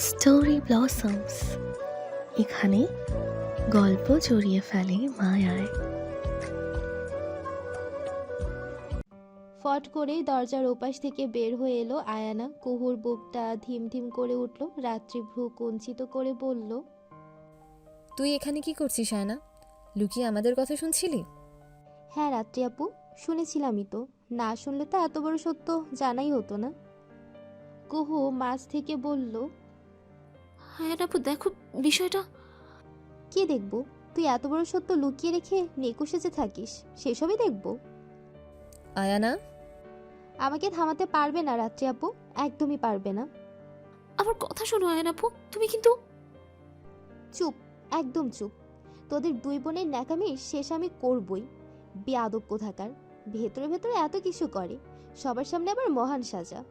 Story blossoms, এখানে গল্প জড়িয়ে ফেলে মায়ায়। ফট করেই দরজার ওপাশ থেকে বের হয়ে এলো আয়ানা। কুহুর বুকটা ধিম ধিম করে উঠল। রাত্রি ভ্রু কুঞ্চিত করে বলল, তুই এখানে কি করছিস আয়না? লুকিয়ে আমাদের কথা শুনছিলি? হ্যাঁ রাত্রি আপু, শুনেছিলামই তো। না শুনলে তো এত বড় সত্য জানাই হতো না। কুহু মাঝ থেকে বলল, হ্যাঁ আপু, দেখো বিষয়টা। কি দেখব? তুই এত বড় সত্য লুকিয়ে রেখে নেকুশে যে থাকিস, সেসবই দেখব। আয়ানা, আমাকে থামাতে পারবে না রাত্রি আপু, একদমই পারবে না। আমার কথা শোনো আয়ন আপু, তুমি কিন্তু। চুপ, একদম চুপ। তোদের দুই বোনের ন্যাকামি শেষ আমি করবই। বেয়াদব কোথাকার, ভেতরে ভেতরে এত কিছু করে, সবার সামনে আবার মহান সাজা।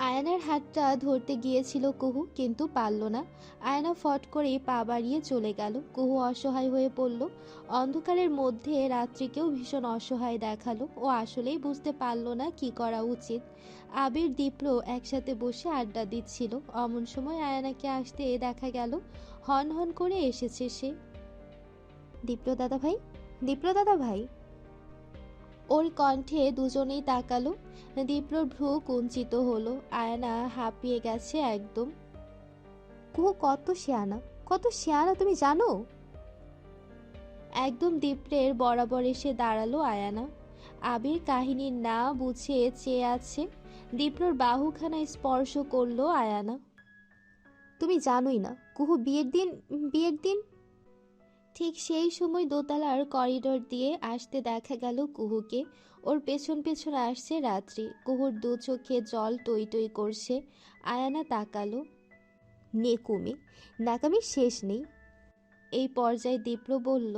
আয়নার হাতটা ধরতে গিয়েছিল কুহু, কিন্তু পারল না। আয়না ফট করে পা বাড়িয়ে চলে গেল। কুহু অসহায় হয়ে পড়ল। অন্ধকারের মধ্যে রাত্রিকেও ভীষণ অসহায় দেখালো। ও আসলেই বুঝতে পারল না কি করা উচিত। আবির দীপ্র একসাথে বসে আড্ডা দিচ্ছিল। অমন সময় আয়নাকে আসতে দেখা গেল। হন হন করে এসেছে সে। দীপ্র দাদা ভাই, দীপ্র দাদা ভাই। ওর কণ্ঠে দুজনেই তাকালো। দীপ্রর ভ্রু কুঞ্চিত হলো। আয়না হাঁপিয়ে গেছে একদম। কুহু কত শেয়ানা, কত শেয়ানা তুমি জানো? একদম দীপ্রের বরাবর এসে দাঁড়ালো আয়ানা। আবির কাহিনী না বুঝে চেয়ে আছে। দীপ্রর বাহুখানায় স্পর্শ করলো আয়ানা। তুমি জানোই না কুহু বিয়ের দিন। ঠিক সেই সময় দোতলার করিডোর দিয়ে আসতে দেখা গেল কুহুকে। ওর পেছন পেছন আসছে রাত্রি। কুহুর দু চোখে জল টই টই করছে। আয়ানা তাকালো। নেকুমে, নাকামির শেষ নেই। এই পর্যায়ে দীপ্র বলল,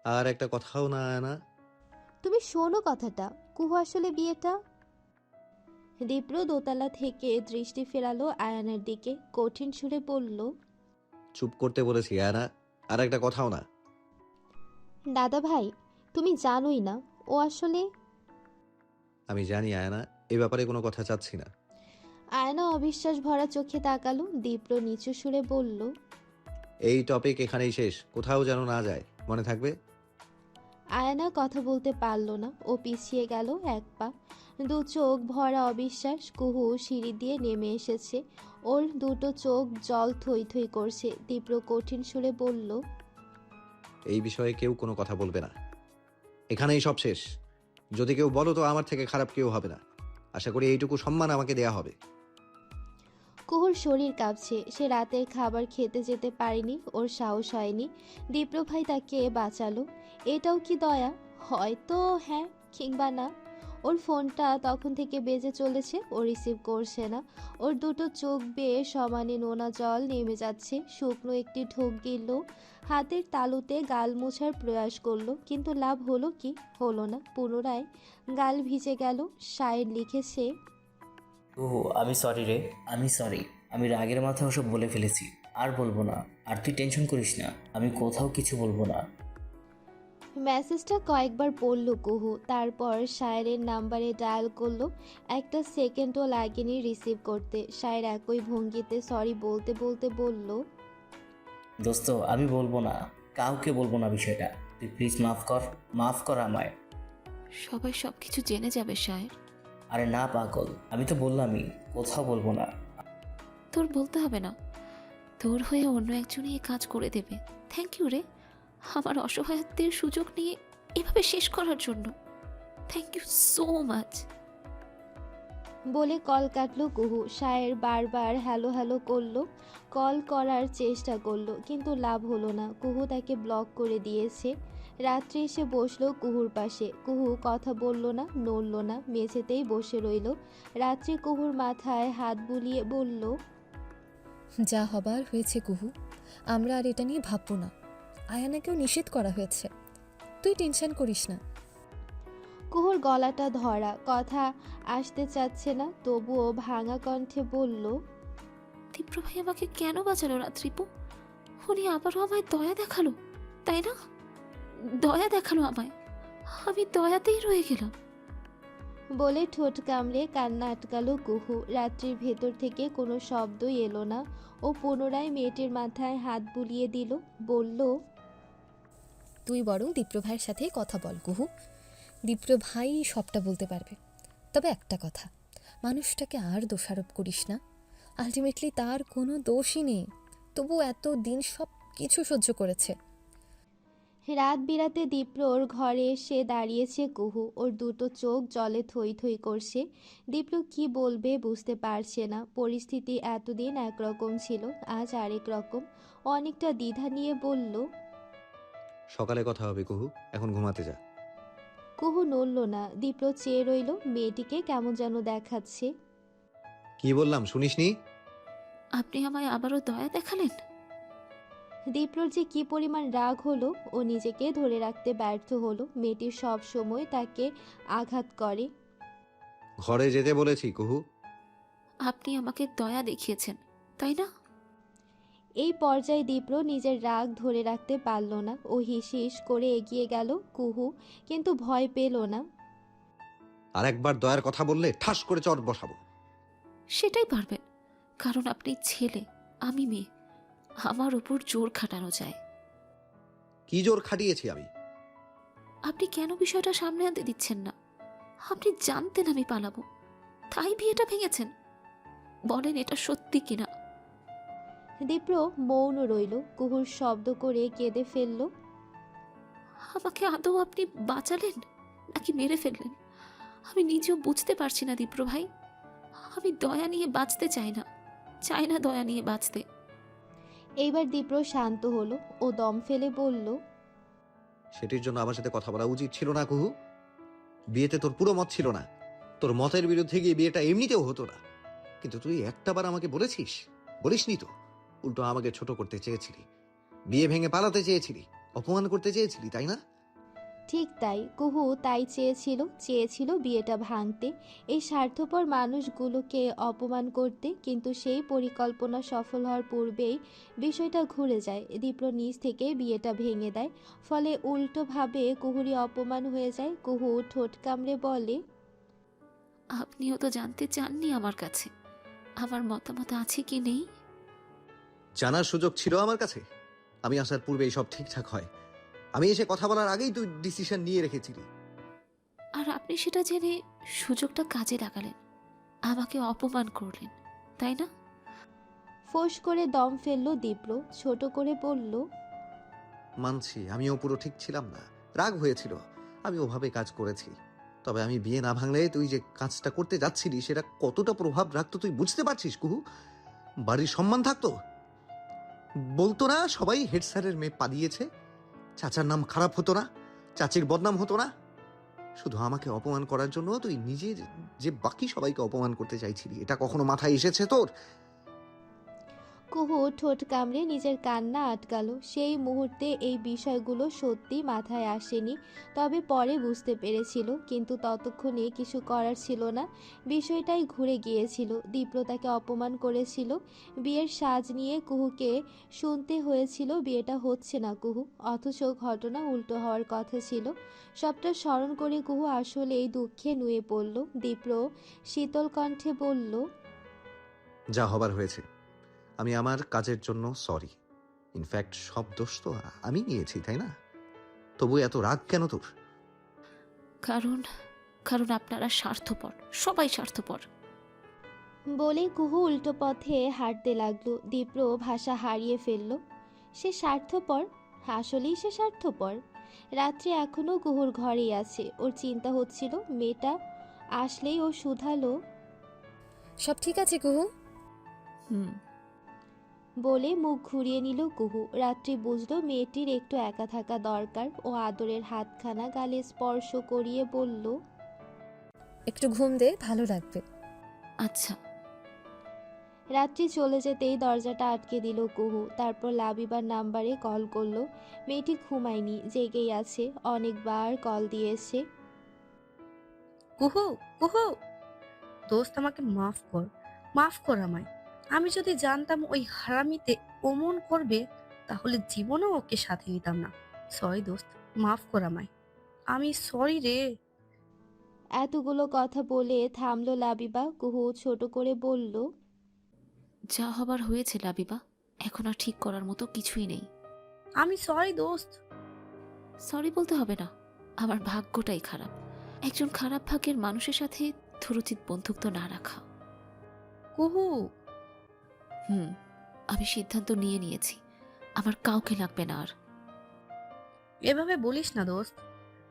আর একটা কথাও না আয়না। তুমি শোনো কথাটা, কুহু আসলে বিয়েটা। দীপ্র দোতলা থেকে দৃষ্টি ফেরালো আয়ানার দিকে, কঠিন সুরে বলল, চুপ করতে বলেছি আয়না। আর একটা কথাও না। দাদা ভাই, তুমি জানোই না ও আসলে। আমি জানি আয়না, এই ব্যাপারে কোনো কথা চাচ্ছি না। আয়না অবিশ্বাস ভরা চোখে তাকালো। দীপ্র নিচু সুরে বলল, এই টপিক এখানেই শেষ, কোথাও যেন না যায়, মনে থাকবে। আয়না কথা বলতে পারল না। ও পিছিয়ে গেল এক পা। দু চোখ ভরা অবিশ্বাস। কুহু সিঁড়ি দিয়ে নেমে এসেছে। ওর দুটো চোখ জল থই থই করছে। তীব্র কঠিন সুরে বলল, এই বিষয়ে কেউ কোনো কথা বলবে না, এখানেই সব শেষ। যদি কেউ বলো তো আমার থেকে খারাপ কেউ হবে না। আশা করি এইটুকু সম্মান আমাকে দেয়া হবে। কুহুর শরীর কাঁপছে। সে রাতের খাবার খেতে যেতে পারেনি, ওর সাহস হয়নি। দীপ্র ভাই তাকে বাঁচালো। এটাও কি দয়া? হয়তো হ্যাঁ, কিংবা না। ওর ফোনটা তখন থেকে বেজে চলেছে, ও রিসিভ করছে না। ওর দুটো চোখ বেয়ে সমানে নোনা জল নেমে যাচ্ছে। শুকনো একটি ঢোক গিলল। হাতের তালুতে গাল মোছার প্রয়াস করলো, কিন্তু লাভ হলো কি? হলো না। পুনরায় গাল ভিজে গেল। শায়ের লিখেছে, ওহো, আমি সরি রে, আমি সরি। আমি রাগের মাথায় ওসব বলে ফেলেছি, আর বলবো না। আর তুই টেনশন করিস না, আমি কোথাও কিছু বলবো না। মেসেজটা কয়েকবার পড়ল কুহু, তারপর শায়েরের নাম্বারে ডায়াল করলো। একটা সেকেন্ডও লাগেনি রিসিভ করতে। শায়ের একই ভঙ্গিতে সরি বলতে বলতে বলল, দোস্ত, আমি বলবো না, কাউকে বলবো না বিষয়টা। তুই প্লিজ মাফ কর, মাফ কর আমায়। সবাই সব কিছু জেনে যাবে শায়ের। আরে না পাগল, আমি তো বললামই, কোথাও বলবো না। তোর বলতে হবে না, তোর হয়ে অন্য একজনই এ কাজ করে দেবে। থ্যাংক ইউ রে, আমার অসহায়ত্বের সুযোগ নিয়ে এভাবে শেষ করার জন্য। Thank you so much. বলে কল কাটলো কুহু। শায়ের বারবার হ্যালো হ্যালো করলো, কল করার চেষ্টা করলো, কিন্তু লাভ হলো না। কুহু তাকে ব্লক করে দিয়েছে। রাত্রে এসে বসলো কুহুর পাশে। কুহু কথা বলল না, নড়ল না, মেঝেতেই বসে রইল। রাত্রে কুহুর মাথায় হাত বুলিয়ে বলল, যা হবার হয়েছে কুহু, আমরা আর এটা নিয়ে ভাববো না। আয়ানাকেও নিষেধ করা হয়েছে, তুই টেনশন করিস না। কুহুর গলাটা ধরা, কথা আসতে চাচ্ছে না, তবুও ভাঙা কণ্ঠে বলল, তীব্র ভাই আমাকে কেন বাঁচালো রাত্রিপু? উনি আবারও আমায় দয়া দেখালো, তাই না? দয়া দেখালো আমায়, আমি দয়াতেই রয়ে গেলাম। বলে ঠোঁট কামড়ে কান্না আটকালো কুহু। রাত্রির ভেতর থেকে কোনো শব্দই এলো না। ও পুনরায় মেয়েটির মাথায় হাত বুলিয়ে দিল, বলল, তুই বরং দীপ্র ভাইয়ের সাথে কথা বল কুহু। দীপ্র ভাই সবটা বলতে পারবে। তবে একটা কথা, মানুষটাকে আর দোষারোপ করিস না। আলটিমেটলি তার কোনো দোষই নেই, তবু এত দিন সব কিছু সহ্য করেছে। রাত বিরাতে দীপ্রর ঘরে এসে দাঁড়িয়েছে কুহু। ওর দুটো চোখ জলে থই থই করছে। দীপ্র কি বলবে বুঝতে পারছে না। পরিস্থিতি এতদিন একরকম ছিল, আজ আরেক রকম। অনেকটা দ্বিধা নিয়ে বলল, সকালে কথা হবে কুহু, এখন ঘুমাতে যা। কুহু নড়ল না। দীপ্র চেয়ে রইল। মেয়েটিকে কেমন যেন দেখাচ্ছে। কি বললাম শুনিসনি? আপনি আমায় আবারও দয়া দেখালেন? দীপ্রর যে কি পরিমাণ রাগ হলো, ও নিজেকে ধরে রাখতে ব্যর্থ হলো। মেয়েটি সব সময় তাকে আঘাত করে। ঘরে যেতে বলেছি কুহু। আপনি আমাকে দয়া দেখিয়েছেন, তাই না? এই পর্যায়ে দীপ্র নিজের রাগ ধরে রাখতে পারল না। ও হিস হিস করে এগিয়ে গেল কুহু, কিন্তু ভয় পেল না। আর একবার দয়ার কথা বললে ঠাস করে চট বসাবো। সেটাই পারবেন, কারণ আপনি ছেলে, আমি মেয়ে। আমার উপর জোর খাটানো যায়। কি জোর খাটিয়েছি আমি? আপনি কেন বিষয়টা সামনে আনতে দিচ্ছেন না? আপনি জানতেন আমি পালাবো, তাই বিয়েটা ভেঙেছেন। বলেন এটা সত্যি কিনা। দীপ্র মৌন রইল। কুহুর শব্দ করে কেঁদে ফেলল। আমাকে আদৌ আপনি বাঁচালেন নাকি মেরে ফেললেন? আমি নিজেও বুঝতে পারছি না দীপ্র ভাই। আমি দয়া নিয়ে বাঁচতে চাই না, চাই না দয়া নিয়ে বাঁচতে। এইবার দীপ্র শান্ত হলো। ও দম ফেলে বলল, সেটির জন্য আমার সাথে কথা বলা উচিত ছিল না কুহু। বিয়েতে তোর পুরো মত ছিল না। তোর মতের বিরুদ্ধে গিয়ে বিয়েটা এমনিতেও হতো না। কিন্তু তুই একটাবার আমাকে বলেছিস? বলিসনি তো। উল্টো আমাকে ছোট করতে চেয়েছিলি, বিয়ে ভেঙে পালাতে চেয়েছিলি, অপমান করতে চেয়েছিলি, তাই না? ঠিক তাই। কুহু তাই চেয়েছিল বিয়েটা ভাঙতে, এই স্বার্থপর মানুষগুলোকে অপমান করতে। কিন্তু সেই পরিকল্পনা সফল হওয়ার পূর্বেই বিষয়টা ঘুরে যায়। দীপ্র নিজ থেকে বিয়েটা ভেঙে দেয়। ফলে উল্টোভাবে কুহুরই অপমান হয়ে যায়। কুহু ঠোঁট কামড়ে বলে, আপনিও তো জানতে চাননি আমার কাছে আমার মতামত আছে কি নেই। জানার সুযোগ ছিল আমার কাছে? আমি আসার পূর্বেই সব ঠিকঠাক হয়। আমি এসে কথা বলার আগেই তুই ডিসিশন নিয়ে রেখেছিলি। আর আপনি সেটা জেনে সুযোগটা কাজে লাগালেন, আমাকে অপমান করলেন, তাই না? ফোঁস করে দম ফেলল দীপ্র। ছোট করে বলল, মানছি আমিও পুরো ঠিক ছিলাম না, রাগ হয়েছিল, আমি ওভাবে কাজ করেছি। তবে আমি বিয়ে না ভাঙলে তুই যে কাজটা করতে যাচ্ছিলি সেটা কতটা প্রভাব রাখতো তুই বুঝতে পারছিস কুহু? বাড়ির সম্মান থাকতো। বলতো না সবাই হেড স্যারের মেয়ে পালিয়েছে, চাচার নাম খারাপ হতো না, চাচির বদনাম হতো না। শুধু আমাকে অপমান করার জন্য তুই নিজে যে বাকি সবাইকে অপমান করতে চাইছিলি, এটা কখনো মাথায় এসেছে তোর? কুহু ঠোঁট কামড়ে নিজের কান্না আটকালো। সেই মুহূর্তে এই বিষয়গুলো সত্যি মাথায় আসেনি, তবে পরে বুঝতে পেরেছিল। কিন্তু ততক্ষণে কিছু করার ছিল না। বিষয়টাই ঘুরে গিয়েছিল। দীপ্র তাকে অপমান করেছিল। বিয়ের সাজ নিয়ে কুহুকে শুনতে হয়েছিল বিয়েটা হচ্ছে না কুহু, অথচ ঘটনা উল্টো হওয়ার কথা ছিল। সবটা স্মরণ করে কুহু আসলেই দুঃখে নুয়ে পড়ল। দীপ্র শীতল কণ্ঠে বলল, যা হবার হয়েছে। আমি আমার কাজের জন্য সরি। ইনফ্যাক্ট সব দোষ তো আমি নিয়েছি, তাই না? তবু এত রাগ কেন তোর? কারণ কারণ আপনারা স্বার্থপর, সবাই স্বার্থপর। বলে কুহু উল্টো পথে হাঁটতে লাগলো। দীপ্র ভাষা হারিয়ে ফেলল। সে স্বার্থপর? আসলেই সে স্বার্থপর। রাত্রে এখনো কুহুর ঘরেই আছে। ওর চিন্তা হচ্ছিল মেয়েটা আসলেই ও শুধালো, সব ঠিক আছে কুহু? হুম। বলে মুখ ঘুরিয়ে নিল কুহু। রাত্রি বুঝলো মেয়েটির একটু একা থাকা দরকার। ও আদরের হাতখানা গালে স্পর্শ করিয়ে বলল, একটু ঘুম দে, ভালো লাগবে। আচ্ছা। রাত্রি চলে যেতেই দরজাটা আটকে দিল কুহু। তারপর লাবিবার নাম্বারে কল করলো। মেয়েটি ঘুমায়নি, জেগেই আছে। অনেকবার কল দিয়েছে। কুহু, কুহু, দোস্ত আমাকে মাফ কর, মাফ কর আমায়। আমি যদি জানতাম ওই হারামিতে অমন করবে তাহলে জীবনেও ওকে সাথে নিতাম না। সরি দোস্ত, মাফ কর আমায়। আমি সরি রে। এতগুলো কথা বলে থামলো লাবিবা। কুহু ছোট করে বলল, যা হবার হয়েছে লাবিবা, এখন আর ঠিক করার মতো কিছুই নেই। আমি সরি দোস্ত। সরি বলতে হবে না, আমার ভাগ্যটাই খারাপ। একজন খারাপ ভাগ্যের মানুষের সাথে থুরুচিত বন্ধুত্ব না রাখা। কুহু, আমি সিদ্ধান্ত নিয়ে নিয়েছি, আমার কাউকে লাগবে না আর। এভাবে বলিস না দোস্ত,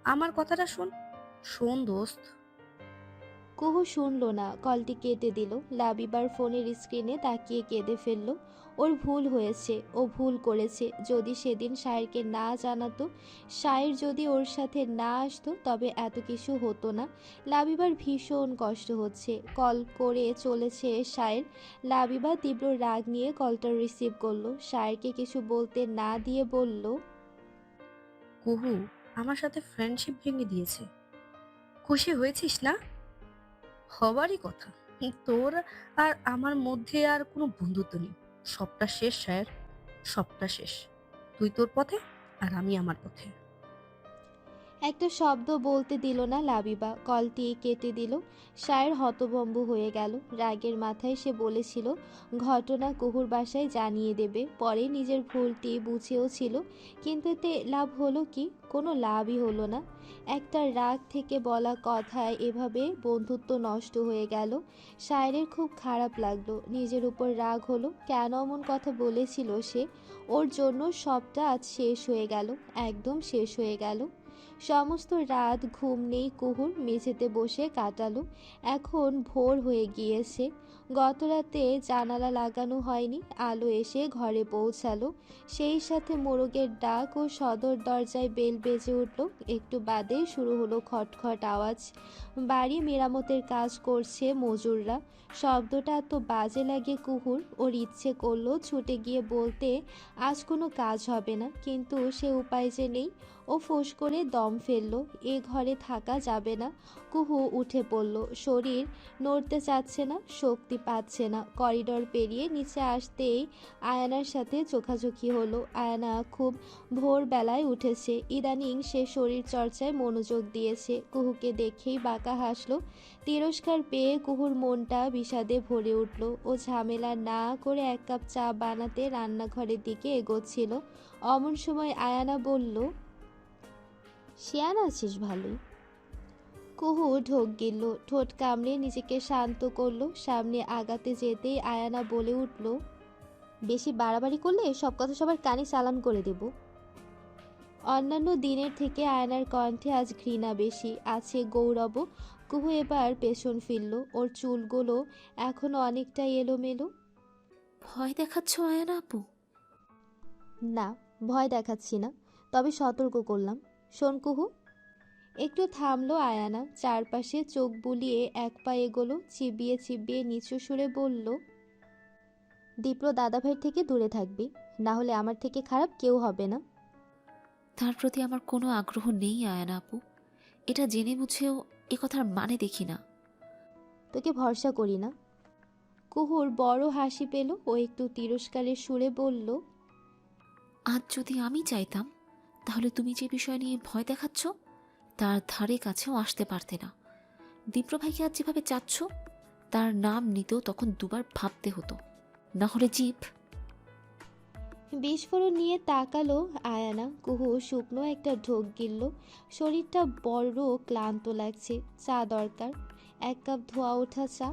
আমার কথাটা শোন। শোন দোস্ত। কুহু শুনল না, কলটি কেটে দিল। লাবিবার ফোনের স্ক্রিনে তাকিয়ে কেঁদে ফেলল। ওর ভুল হয়েছে, ও ভুল করেছে। যদি সেদিন সায়েরকে না জানাতো, সায়ের যদি ওর সাথে না আসতো, তবে এত কিছু হতো না। লাবিবার ভীষণ কষ্ট হচ্ছে। কল করে চলেছে সায়ের। লাবিবা তীব্র রাগ নিয়ে কলটা রিসিভ করলো। সায়েরকে কিছু বলতে না দিয়ে বলল, কুহু আমার সাথে ফ্রেন্ডশিপ ভেঙে দিয়েছে। খুশি হয়েছিস না? হবারই কথা। তোর আর আমার মধ্যে আর কোনো বন্ধুত্ব নেই। সবটা শেষ স্যার, সবটা শেষ। তুই তোর পথে আর আমি আমার পথে। একটা শব্দ বলতে দিল না লাবিবা, কলটি কেটে দিল। সায়ের হতভম্ব হয়ে গেল। রাগের মাথায় সে বলেছিল ঘটনা কুহুর বাসায় জানিয়ে দেবে, পরে নিজের ভুলটি বুঝেও ছিল। কিন্তু এতে লাভ হলো কি? কোনো লাভই হলো না। একটা রাগ থেকে বলা কথায় এভাবে বন্ধুত্ব নষ্ট হয়ে গেল। সায়েরের খুব খারাপ লাগলো, নিজের উপর রাগ হলো। কেন এমন কথা বলেছিল সে? ওর জন্য সবটা আজ শেষ হয়ে গেল, একদম শেষ হয়ে গেল। সমস্ত রাত ঘুম নেই কুহুর, মেঝেতে বসে কাটালো। এখন ভোর হয়ে গিয়েছে। গত রাতে জানালা লাগানো হয়নি, আলো এসে ঘরে পৌঁছালো। সেই সাথে মোরগের ডাক ও সদর দরজায় বেল বেজে উঠল। একটু বাদে শুরু হলো খটখট আওয়াজ। বাড়ি মেরামতের কাজ করছে মজুররা। শব্দটা এত বাজে লাগে কুহুর, ওর ইচ্ছে করলো ছুটে গিয়ে বলতে আজ কোনো কাজ হবে না, কিন্তু সে উপায় যে নেই। ও ফোঁস করে দম ফেলল। এ ঘরে থাকা যাবে না। কুহু উঠে পড়ল। শরীর নড়তে চাচ্ছে না, শক্তি পাচ্ছে না। করিডর পেরিয়ে নিচে আসতেই আয়ানার সাথে চোখাচোখি হলো। আয়ানা খুব ভোরবেলায় উঠেছে। ইদানিং সে শরীর চর্চায় মনোযোগ দিয়েছে। কুহুকে দেখেই বাঁকা হাসলো। তিরস্কার পেয়ে কুহুর মনটা বিষাদে ভরে উঠল। ও ঝামেলা না করে এক কাপ চা বানাতে রান্নাঘরের দিকে এগোচ্ছিল। অমন সময় আয়ানা বলল, শিয়ান আছিস ভালোই। কুহু ঢোক গিলল, ঠোঁট কামড়ে নিজেকে শান্ত করলো। সামনে আগাতে যেতেই আয়ানা বলে উঠল, বেশি বাড়াবাড়ি করলে সব কথা সবার কানে চালান করে দেব। অন্যান্য দিনের থেকে আয়নার কণ্ঠে আজ ঘৃণা বেশি, আছে গৌরব। কুহু এবার পেছন ফিরল। ওর চুলগুলো এখনো অনেকটা এলোমেলো। ভয় দেখাচ্ছ আয়ানা আপু? না, ভয় দেখাচ্ছি না, তবে সতর্ক করলাম। শোন কুহু। একটু থামলো আয়ানা, চারপাশে চোখ বুলিয়ে এক পা এগোলো। চিবিয়ে চিবিয়ে নিচু সুরে বলল, দীপ্র দাদাভাইয়ের থেকে দূরে থাকবি, না হলে আমার থেকে খারাপ কেউ হবে না। তার প্রতি আমার কোনো আগ্রহ নেই আয়ানা আপু, এটা জেনে বুঝেও এ কথার মানে দেখি না। তোকে ভরসা করি না। কুহুর বড় হাসি পেল। ও একটু তিরস্কারের সুরে বলল, আজ যদি আমি চাইতাম, তাহলে তুমি যে বিষয় নিয়ে ভয় দেখাচ্ছ তার ধারে কাছেও আসতে পারতে না। দীপ্র ভাইকে আজ যেভাবে চাচ্ছ, তার নাম নিতেও তখন দুবার ভাবতে হতো, না হলে জিপ। বিস্ফোরণ নিয়ে তাকালো আয়ানা। কুহু শুকনো একটা ঢোক গিলল। শরীরটা বড় ক্লান্ত লাগছে, চা দরকার, এক কাপ ধোয়া ওঠা চা।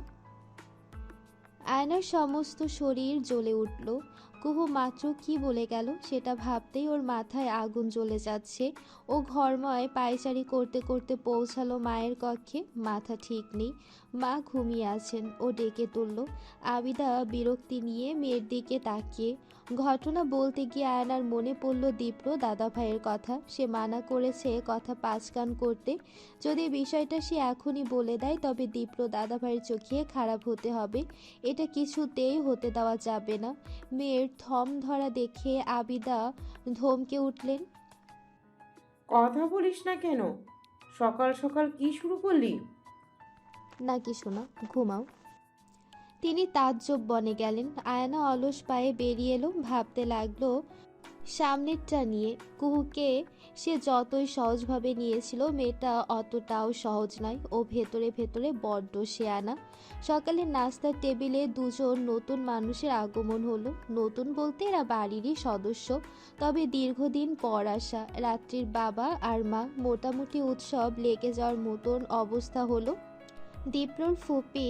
আয়নার সমস্ত শরীর জ্বলে উঠল। কুহু মাত্র কি বলে গেল সেটা ভাবতেই ওর মাথায় আগুন জ্বলে যাচ্ছে। ও ঘরময় পায়চারি করতে করতে পৌঁছালো মায়ের কক্ষে। মাথা ঠিক নেই, মা ঘুমিয়ে আছেন। ও ডেকে তুলল। আবিদা বিরক্তি নিয়ে মেয়ের দিকে তাকিয়ে। ঘটনা বলতে গিয়ে আয়নার মনে পড়ল দীপ্র দাদাভাইয়ের কথা। সে মানা করেছে কথা পাঁচকান করতে। যদি বিষয়টা সে এখনই বলে দেয়, তবে দীপ্র দাদাভাইয়ের চোখে খারাপ হতে হবে। এটা কিছুতেই হতে দেওয়া যাবে না। মেয়ের থম ধরা দেখে আবিদা ধমকে উঠলেন, কথা বলিস না কেন? সকাল সকাল কি শুরু করলি? নাকি শোনা, ঘুমাও। তিনি তাজ্জব বনে গেলেন। আয়না অলস পায়ে বেরিয়ে এলো। ভাবতে লাগলো সামনেরটা নিয়ে। কুহুকে সে যতই সহজভাবে নিয়েছিল, মেয়েটা অতটাও সহজ নয়। ও ভেতরে ভেতরে বড্ড শেয়ানা। সকালে নাস্তার টেবিলে দুজন নতুন মানুষের আগমন হলো। নতুন বলতে এরা বাড়িরই সদস্য, তবে দীর্ঘদিন পর আসা। রাত্রির বাবা আর মা, মোটামুটি উৎসব লেগে যাওয়ার মতন অবস্থা হলো। দীপ্রর ফুপি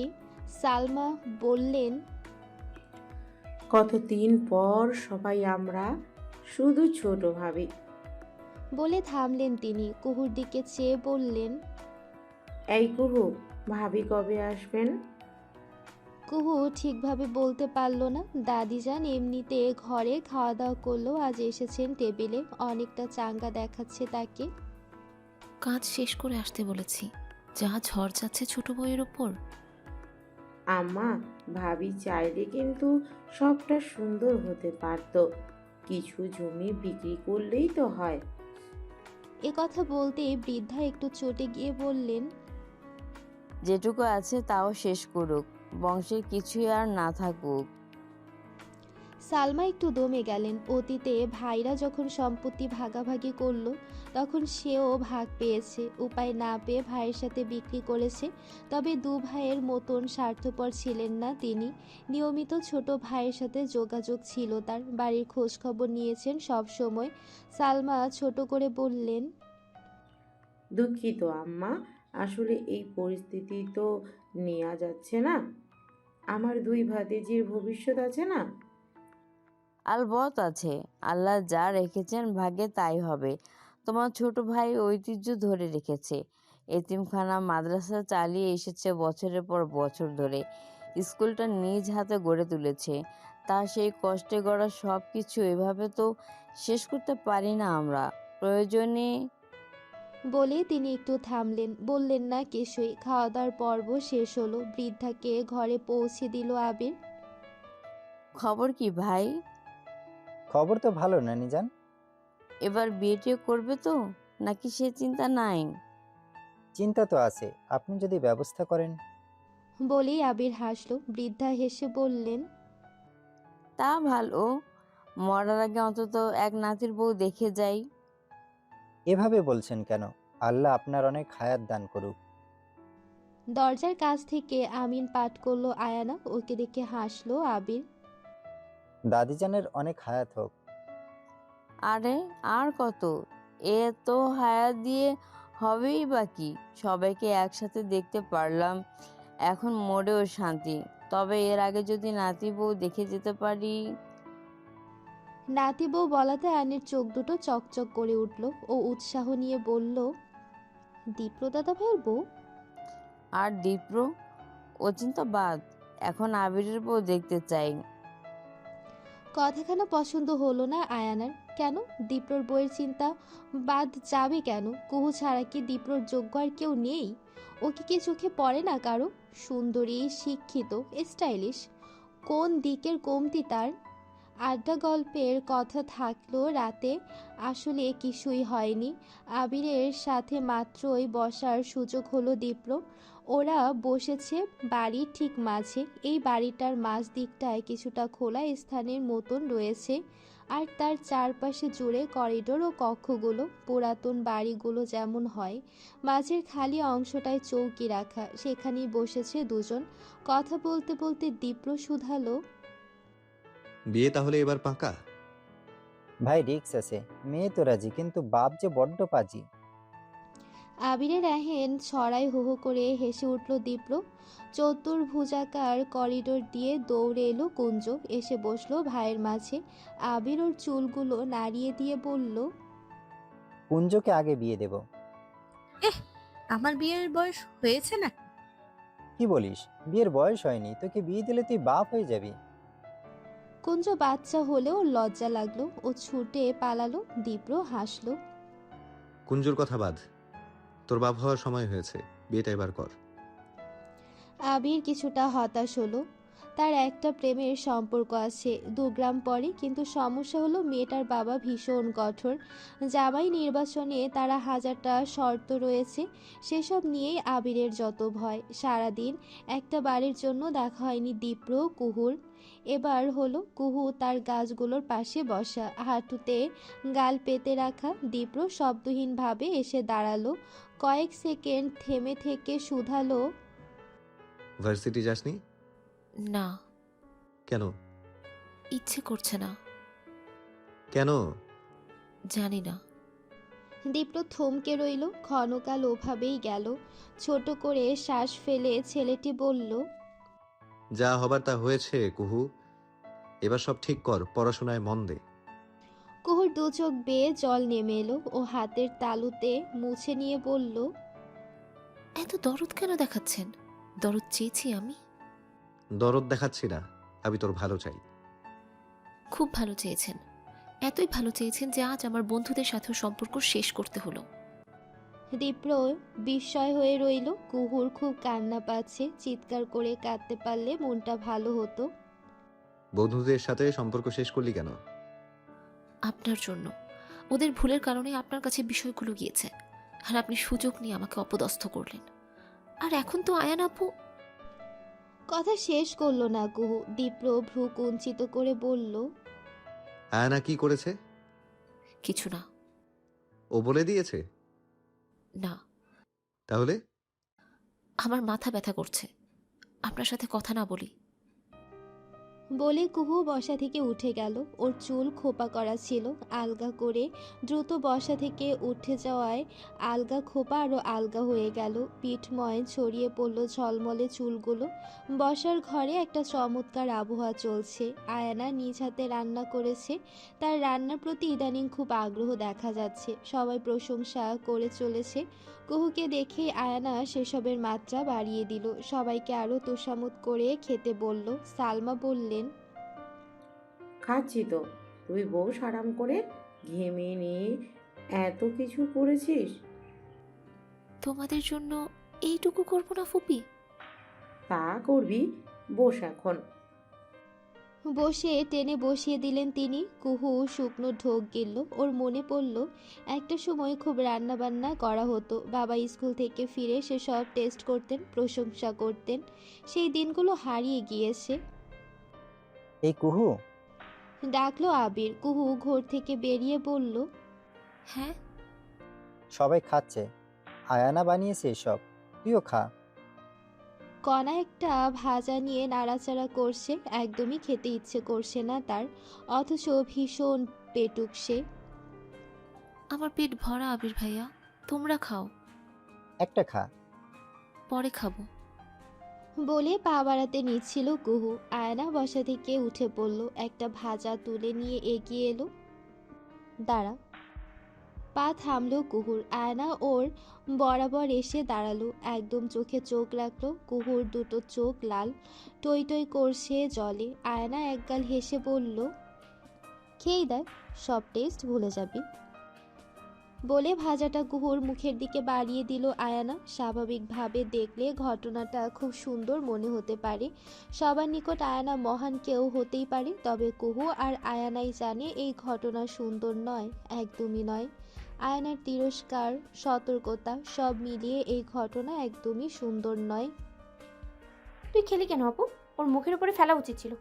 সালমা বললেন, কতদিন পর সবাই আমরা শুধু ছোট ভাবি। বলে থামলেন তিনি। কুহুর দিকে চেয়ে বললেন, এই কুহু, ভাবি কবে আসবেন? কুহু ঠিকভাবে বলতে পারল না। দাদিজান এমনিতে ঘরে খাওয়া দাওয়া করলেও আজ এসেছেন টেবিলে। অনেকটা চাঙ্গা দেখাচ্ছে তাকে। কাজ শেষ করে আসতে বলেছি। যা ঝড় যাচ্ছে ছোট বউয়ের ওপর। আম্মা, ভাবি চাইলে কিন্তু সবটা সুন্দর হতে পারতো। কিছু জমি বিক্রি করলেই তো হয়। এ কথা বলতেই বৃদ্ধা একটু চটে গিয়ে বললেন, যেটুকু আছে তাও শেষ করুক, বংশের কিছুই আর না থাকুক। সালমা একটু দমে গেলেন। অতীতে ভাইরা যখন সম্পত্তি ভাগাভাগি করলো, তখন সেও ভাগ পেয়েছে। উপায় না পেয়ে ভাইয়ের সাথে বিক্রি করেছে। তবে দু ভাইয়ের মতন স্বার্থপর ছিলেন না তিনি। নিয়মিত ছোট ভাইয়ের সাথে যোগাযোগ ছিল তার। বাড়ির খোঁজ খবর নিয়েছেন সব সময়। সালমা ছোট করে বললেন, দুঃখিত আম্মা, আসলে এই পরিস্থিতি তো নেওয়া যাচ্ছে না। আমার দুই ভাতিজির ভবিষ্যৎ আছে না। আলবত আছে, আল্লাহ যা রেখেছেন ভাগ্যে তাই হবে। তোমার ছোট ভাই ঐতিহ্য ধরে রেখেছে, এতিমখানা মাদ্রাসা চালিয়ে এসেছে বছরের পর বছর ধরে। স্কুলটা নিজ হাতে গড়ে তুলেছে। তার সেই কষ্টে গড়া সব কিছু এভাবে তো শেষ করতে পারি না আমরা। প্রয়োজনে বলে তিনি একটু থামলেন, বললেন না কিছুই। খাওয়া দাওয়ার পর্ব শেষ হলো। বৃদ্ধাকে ঘরে পৌঁছে দিল আবির। খবর কি ভাই? খবর তো ভালো নানিজান। এবার বিয়ে করবে তো, নাকি সে চিন্তা নাই? চিন্তা তো আছে, আপনি যদি ব্যবস্থা করেন। বলেই আবির হাসল। বৃদ্ধা হেসে বললেন, তা ভালো, মরার আগে অন্তত এক নাতির বউ দেখে যাই। এভাবে বলছেন কেন? আল্লাহ আপনার অনেক হায়াত দান করুক। দরজার কাছ থেকে আমিন পাঠ করলো আয়ানা। ওকে দেখে হাসলো আবির। দাদিজানের অনেক হায়াত হোক। আরে আর কত, এ তো হায়াত দিয়ে হবেই বাকি। সবাইকে একসাথে দেখতে পারলাম, এখন মোড়েও শান্তি। তবে এর আগে যদি নাতি বউ দেখে যেতে পারি। নাতি বউ বলাতে আয়নের চোখ দুটো চকচক করে উঠল। ও উৎসাহ নিয়ে বলল, দীপ্র দাদা ভাইয়ের বউ? আর দীপ্র, ও চিন্তা বাদ, এখন আবিরের বউ দেখতে চাই। কথাখানা পছন্দ হলো না আয়ানার। কেন? দীপ্রর বইয়ের চিন্তা বাদ যাবে কেন? কুহু ছাড়া কি দীপ্রর যোগ্য আর কেউ নেই? ও কি চোখে পড়ে না কারো? সুন্দরী, শিক্ষিত, স্টাইলিশ, কোন দিকের কমতি তার? আড্ডা গল্পের কথা থাকলো রাতে, আসলে কিছুই হয়নি। আবিরের সাথে মাত্রই বসার সুযোগ হলো দীপ্র। ওরা বসেছে বাড়ির ঠিক মাঝে। এই বাড়িটার মাঝ দিকটায় কিছুটা খোলা স্থানের মতন রয়েছে, আর তার চারপাশে জুড়ে করিডোর ও কক্ষগুলো। পুরাতন বাড়িগুলো যেমন হয়, মাঝের খালি অংশটায় চৌকি রাখা, সেখানেই বসেছে দুজন। কথা বলতে বলতে দীপ্র শুধালো, বিয়ে তাহলে এবার পাকা? ভাই রিক্স আছে, মেয়ে তো রাজি, কিন্তু বাপ যে বড্ড পাজি। আবিরের এহেন ছড়াই হো হো করে হেসে উঠল দীপ্র। চতুর্ভুজাকার করিডোর দিয়ে দৌড়ে এলো কুঞ্জ। এসে বসলো ভাইয়ের মাঝে। আবির ওর চুলগুলো নাড়িয়ে দিয়ে বলল, কুঞ্জকে আগে বিয়ে দেব। আমার বিয়ের বয়স হয়েছে না? কি বলিস? বিয়ের বয়স হয়নি, তোকে বিয়ে দিলে তুই বাপ হয়ে যাবি। কুঞ্জ বাচ্চা হলেও লজ্জা লাগলো। ও ছুটে পালালো। দীপ্র হাসলো। কুঞ্জুর কথা বাদ, তোর বাপ হওয়ার সময় হয়েছে, বিয়েটা এবার কর। আবির কিছুটা হতাশ হলো। তার একটা প্রেমের সম্পর্ক আছে 2 গ্রাম পরে, কিন্তু সমস্যা হলো মেয়েটার বাবা ভীষণ কঠোর। জামাই নির্বাচনে তারা হাজারটা শর্ত রয়েছে, সেসব নিয়েই আবিরের যত ভয়। সারাদিন একটা বারের জন্য দেখা হয়নি দীপ্র কুহুর। এবার হলো কুহু তার গাছগুলোর পাশে বসা, হাঁটুতে গাল পেতে রাখা। দীপ্র শব্দহীনভাবে এসে দাঁড়ালো, কয়েক সেকেন্ড থেমে থেকে শুধালো, ভার্সিটি যাসনি? না, কেন? ইচ্ছে করছে না। কেন? জানি না। দীপ্র থমকে রইল, ক্ষণকাল ওভাবেই গেল। ছোট করে শ্বাস ফেলে ছেলেটি বলল, যা হবার তা হয়েছে কুহু, এবার সব ঠিক কর, পড়াশোনায় মন দে। কুহুর 2 চোখ বেয়ে জল নেমে এলো। ও হাতের তালুতে মুছে নিয়ে বলল, এত দরদ কেন দেখাচ্ছেন? দরদ চেয়েছি আমি? দরদ দেখাচ্ছি না, আমি তোর ভালো চাই। খুব ভালো চেয়েছেন, এতই ভালো চেয়েছেন যে আজ আমার বন্ধুদের সাথেও সম্পর্ক শেষ করতে হলো। দীপ্র বিস্ময় হয়ে রইল। কুহুর খুব কান্না পাচ্ছে, চিৎকার করে কাঁদতে পারলে মনটা ভালো হতো। বন্ধুদের সাথে সম্পর্ক শেষ করলি কেন? আপনার জন্য। ওদের ভুলের কারণে আপনার কাছে বিষয়গুলো গিয়েছে, আর আপনি সুযোগ নিয়ে আমাকে অপদস্থ করলেন। আর এখন তো আয়ান আপু। কথা শেষ করলো না কুহু। দীপ্র ভ্রু কুঞ্চিত করে বলল, আয়না কি করেছে? কিছু না। ও বলে দিয়েছে? না, তাহলে? আমার মাথা ব্যথা করছে, আপনার সাথে কথা না বলি। বলে কুহু বসা থেকে উঠে গেল। ওর চুল খোপা করা ছিল, আলগা করে দ্রুত বসা থেকে উঠে যাওয়ায় আলগা খোপা আরও আলগা হয়ে গেল। পিঠময় ছড়িয়ে পড়ল ঝলমলে চুলগুলো। বসার ঘরে একটা চমৎকার আবহাওয়া চলছে। আয়ানা নিজ হাতে রান্না করেছে, তার রান্নার প্রতি ইদানিং খুব আগ্রহ দেখা যাচ্ছে। সবাই প্রশংসা করে চলেছে। কুহুকে দেখে আয়ানা সেসবের মাত্রা বাড়িয়ে দিল, সবাইকে আরও তোষামোদ করে খেতে বলল। সালমা বললেন, খাচ্ছি তো, তুই বস আরাম করে, ঘেমে নিয়ে এত কিছু করেছিস। তোমাদের জন্য এইটুকু করবো না ফুপি? তা করবি, বস এখন। বসে টেনে বসিয়ে দিলেন তিনি। কুহু শুকনো ঢোক গিলল। ওর মনে পড়ল একটা সময় খুব রান্না বান্না করা হতো। বাবা স্কুল থেকে ফিরে সেসব টেস্ট করতেন, প্রশংসা করতেন। সেই দিনগুলো হারিয়ে গিয়েছে। এই কুহু, ডাকলো আবির। কুহু ঘর থেকে বেরিয়ে বলল, হ্যাঁ, সবাই খাচ্ছে, আয়ানা বানিয়েছে এসব, তুইও খা। কণা একটা ভাজা নিয়ে নাড়াচাড়া করছে, একদমই খেতে ইচ্ছে করছে না তার, অথচ ভীষণ পেটুক সে। আমার পেট ভরা আবির ভাইয়া, তোমরা খাও। একটা খা। পরে খাবো। বলে পা বাড়াতে নিচ্ছিল কুহু। আয়না বসা থেকে উঠে পড়ল, একটা ভাজা তুলে নিয়ে এগিয়ে এলো। দাঁড়া। পা থামলো কুহুর। আয়না ওর বরাবর এসে দাঁড়ালো, একদম চোখে চোখ রাখলো। কুহুর 2টো চোখ লাল, টই টই করছে জলে। আয়না একগাল হেসে বলল, খেয়েই দেখ, সব টেস্ট ভুলে যাবি। বলে ভাজাটা কুহুর মুখের দিকে বাড়িয়ে দিল আয়ানা। স্বাভাবিকভাবে দেখলে ঘটনাটা খুব সুন্দর মনে হতে পারে, সবার নিকট আয়ানা মহান কেউ হতেই পারে, তবে কুহু আর আয়ানাই জানে এই ঘটনা সুন্দর নয়, একদমই নয়। আয়ানার তিরস্কার, সতর্কতা সব মিলিয়ে এই ঘটনা একদমই সুন্দর নয়। তুই খেলি কেন আপু? ওর মুখের উপরে ফেলা উচিত ছিল।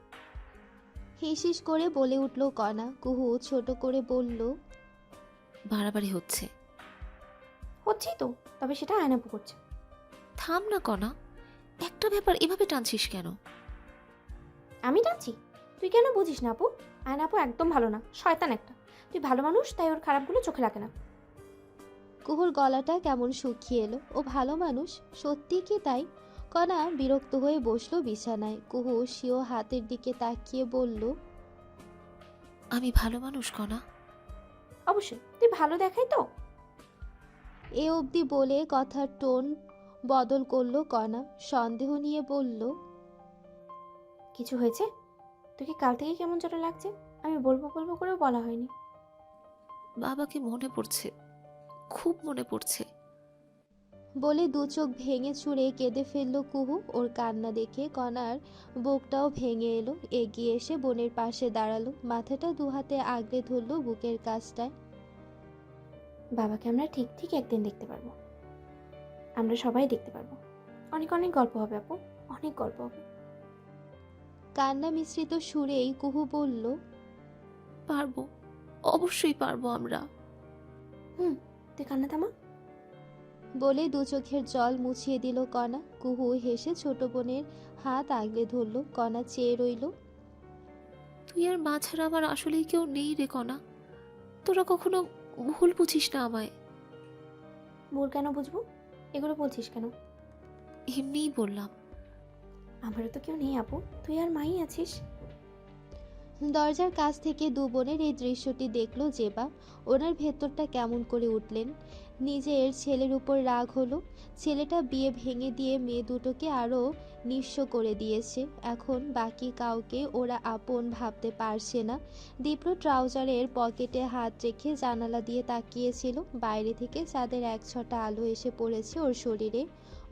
হিসিস করে বলে উঠল কণা। কুহু ছোট করে বলল, বাড়াবাড়ি হচ্ছে। হচ্ছেই তো, তবে সেটা আয়নাপু করছে। থাম না কণা, একটা ব্যাপার এভাবে টানছিস কেন? আমি টানছি? তুই কেন বুঝিস না আপু? আয়নাপু একদম ভালো না, শয়তান একটা। তুই ভালো মানুষ, তাই ওর খারাপগুলো চোখে লাগে না। কুহুর গলাটা কেমন শুকিয়ে এলো। ও ভালো মানুষ? সত্যি কি তাই? কণা বিরক্ত হয়ে বসলো বিছানায়। কুহু সিও হাতের দিকে তাকিয়ে বলল, আমি ভালো মানুষ কণা। অবশ্যই, তুই ভালো দেখাই তো। এ অবধি বলে কথার টোন বদল করলো কণা, সন্দেহ নিয়ে বলল, কিছু হয়েছে? তোকে কাল থেকে কেমন যেন লাগছে, আমি বলবো বলবো করেও বলা হয়নি। বাবাকে মনে পড়ছে, খুব মনে পড়ছে। বলে দু চোখ ভেঙে চুরে কেঁদে ফেলল কুহু। ওর কান্না দেখে কণার বুকটাও ভেঙে এলো। এগিয়ে এসে বোনের পাশে দাঁড়ালো, মাথাটা দু হাতে আগলে ধরল বুকের কাছটায়। বাবাকে আমরা ঠিক ঠিক একদিন দেখতে পারবো, আমরা সবাই দেখতে পারবো। অনেক অনেক গল্প হবে আপু, অনেক গল্প হবে। কান্না মিশ্রিত সুরেই কুহু বলল, পারবো, অবশ্যই পারবো আমরা। তুই কান্না থামা। বলে দু চোখের জল মুছিয়ে দিল কণা। কুহু হেসে ছোট বোনের হাত আগলে ধরল। কণা চেয়ে রইল। তুই আর মা ছাড়া আমার আসলেই কেউ নেই রে কণা। তোরা কখনো ভুল বুঝিস না আমায়। ভুল কেন বুঝবো? এগুলো বলছিস কেন? এমনিই বললাম। আমারও তো কেউ নেই আপু, তুই আর মাই আছিস। দরজার কাছ থেকে দু বোনের এই দৃশ্যটি দেখল জেবা। ওনার ভেতরটা কেমন করে উঠলেন। নিজের ছেলের উপর রাগ হলো। ছেলেটা বিয়ে ভেঙে দিয়ে মেয়ে দুটোকে আরও নিঃস্ব করে দিয়েছে। এখন বাকি কাউকে ওরা আপন ভাবতে পারছে না। দীপ্র ট্রাউজারের পকেটে হাত রেখে জানালা দিয়ে তাকিয়েছিল। বাইরে থেকে চাঁদের এক ছটা আলো এসে পড়েছে ওর শরীরে।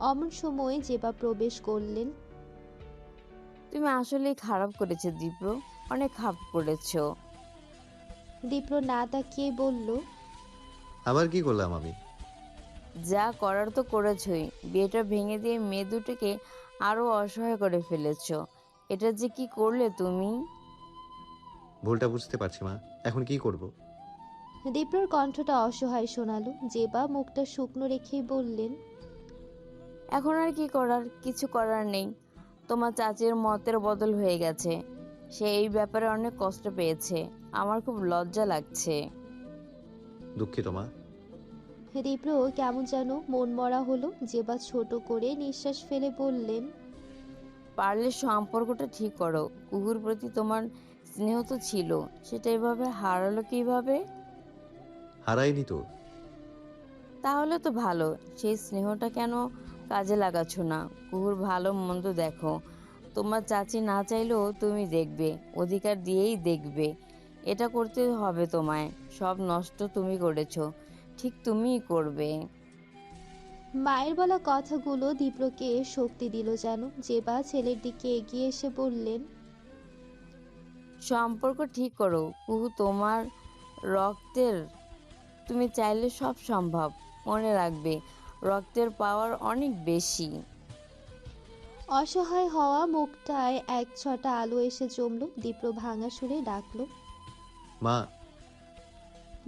অমন সময়ে জেবা প্রবেশ করলেন। তুমি আসলেই খারাপ করেছো দীপ্র, অনেক খারাপ করেছো। দীপ্র না তাকিয়ে বলল, আবার কি করলাম আমি? যা করার তো করেছই, বিয়েটা ভেঙে দিয়ে মেয়ে দুটোকে আরো অসহায় করে ফেলেছো। এটা যে কি করলে তুমি? ভুলটা বুঝতে পারছি মা, এখন কি করব? দীপ্রর কণ্ঠটা অসহায় শোনালো। জেবা মুখটা শুকনো রেখেই বললেন, এখন আর কি করার, কিছু করার নেই। তোমার চাচির মতের বদল হয়ে গেছে। সে এই ব্যাপারে অনেক কষ্ট পেয়েছে। আমার খুব লজ্জা লাগছে। দুঃখিত মা। দীপ্র কেমন যেন মন মরা হলো। জেবা ছোট করে নিঃশ্বাস ফেলে বললেন, পারলে সম্পর্কটা ঠিক করো। কুকুর প্রতি তোমার স্নেহ তো ছিল, সেটা এভাবে হারালো কিভাবে? হারাইনি তো। তাহলে তো ভালো। সেই স্নেহটা কেন কাজে লাগাচ্ছ না? কুকুর ভালো মন্দ দেখো। তোমার চাচি না চাইলেও তুমি দেখবে, অধিকার দিয়েই দেখবে। এটা করতে হবে তোমায়। সব নষ্ট তুমি করেছো, ঠিক তুমিই করবে। মায়ের বলা কথাগুলো দীপ্রকে শক্তি দিল যেন। জেবা ছেলের দিকে এগিয়ে এসে বললেন, সম্পর্ক ঠিক করো। কুহু তোমার রক্তের, তুমি চাইলে সব সম্ভব। মনে রাখবে, রক্তের পাওয়ার অনেক বেশি। অসহায় হওয়া মুখটায় এক ছটা আলো এসে জমল। দীপ্র ভাঙা সুরে ডাকলো, মা।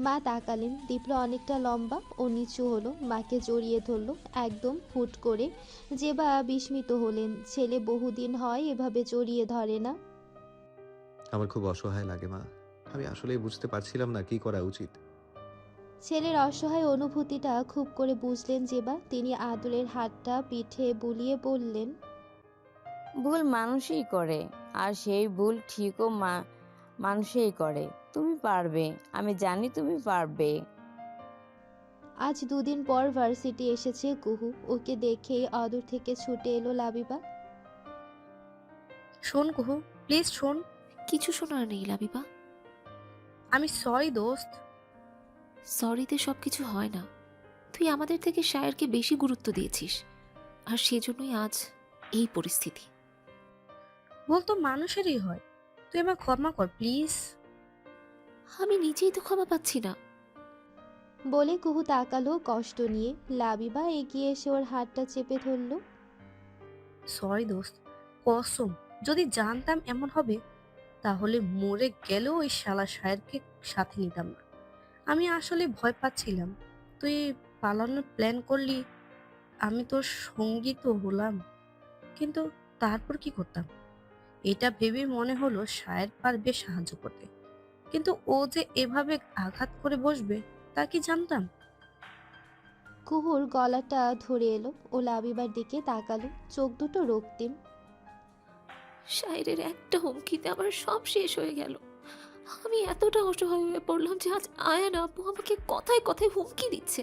মা তাকালেন। দীপ্র অনেকটা লম্বা ও নিচু হলো। মাকে জড়িয়ে ধরলো একদম হুট করে। জেবা বিস্মিত হলেন। ছেলে বহুদিন হয় এভাবে জড়িয়ে ধরে না। আমার খুব অসহায় লাগে মা, আমি আসলেই বুঝতে পারছিলাম না কি করা উচিত। ছেলের অসহায় অনুভূতিটা খুব করে বুঝলেন জেবা। তিনি আদরের হাতটা পিঠে বুলিয়ে বললেন, ভুল মানুষই করে, আর সেই ভুল ঠিকও মানুষই করে। তুমি পারবে, আমি জানি তুমি পারবে। আজ দুদিন পর ভার্সিটি এসেছে কুহু। ওকে দেখেই অদূর থেকে ছুটে এলো লাবিবা। শোন কুহু, প্লিজ শোন। কিছু শোনার নেই লাবিবা। আমি সরি দোস্ত। সরিতে সব কিছু হয় না। তুই আমাদের থেকে শায়েরকে বেশি গুরুত্ব দিয়েছিস, আর সেজন্যই আজ এই পরিস্থিতি। ভুল তো মানুষেরই হয়। তুই আমায় ক্ষমা কর প্লিজ। আমি নিজেই তো ক্ষমা পাচ্ছি না। বলে কুহু তাকালো কষ্ট নিয়ে। লাবিবা এগিয়ে এসে ওর হাতটা চেপে ধরল। সরি দোস্ত, কসম, যদি জানতাম এমন হবে তাহলে মরে গেলেও ওই শালা শায়েরকে সাথে নিতাম না। আমি আসলে ভয় পাচ্ছিলাম। তুই পালানোর প্ল্যান করলি, আমি তোর সঙ্গী তো হলাম, কিন্তু তারপর কি করতাম এটা ভেবে মনে হলো শায়ের পারবে সাহায্য করতে, কিন্তু ও যে এভাবে আঘাত করে বসবে তা কি জানতাম। কুহুর গলাটা ধরে এলো। ও লাবিবার দিকে তাকালো, চোখ দুটো রক্তিম। শায়েরের একটা হুমকিতে আমার সব শেষ হয়ে গেল। আমি এতটা অসহায় হয়ে পড়লাম যে আজ আয়ান আপু আমাকে কথায় কথায় হুমকি দিচ্ছে।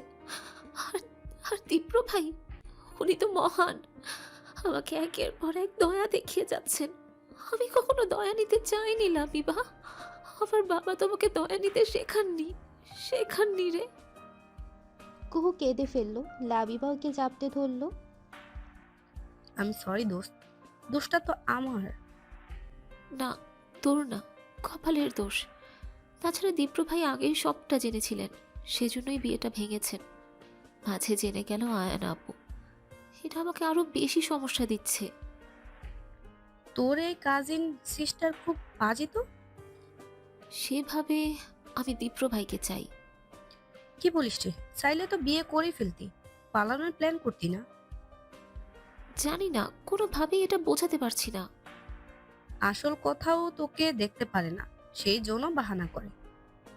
আর আর তীব্র ভাই, উনি তো মহান, আমাকে একের পর এক দয়া দেখিয়ে যাচ্ছেন। আমি কখনো দয়া নিতে চাইনি লাবিবা। আমার বাবা তোমাকে দয়া নিতে শেখাননি রে। কুহু কেঁদে ফেললো, লাবিবাকে জাপটে ধরলো। আমি সরি দোস্ত, দোষটা তো আমার। না, তোর না, কপালের দোষ। তাছাড়া দীপ্র ভাই আগেই সবটা জেনেছিলেন, সেজন্যই বিয়েটা ভেঙেছেন। মাঝে জেনে গেল আয়ান আপু, এটা আমাকে আরো বেশি সমস্যা দিচ্ছে। তোর এই কাজিন সিস্টার খুব বাজে তো। সেভাবে আমি দীপ্র ভাইকে চাই। কি বলিস রে, চাইলে তো বিয়ে করে ফেলতি, পালানোর প্ল্যান করতি না? জানি না, কোনোভাবেই এটা বোঝাতে পারছি না। আসল কথাও তোকে দেখতে পারে না, সেই জন্য বাহানা করে।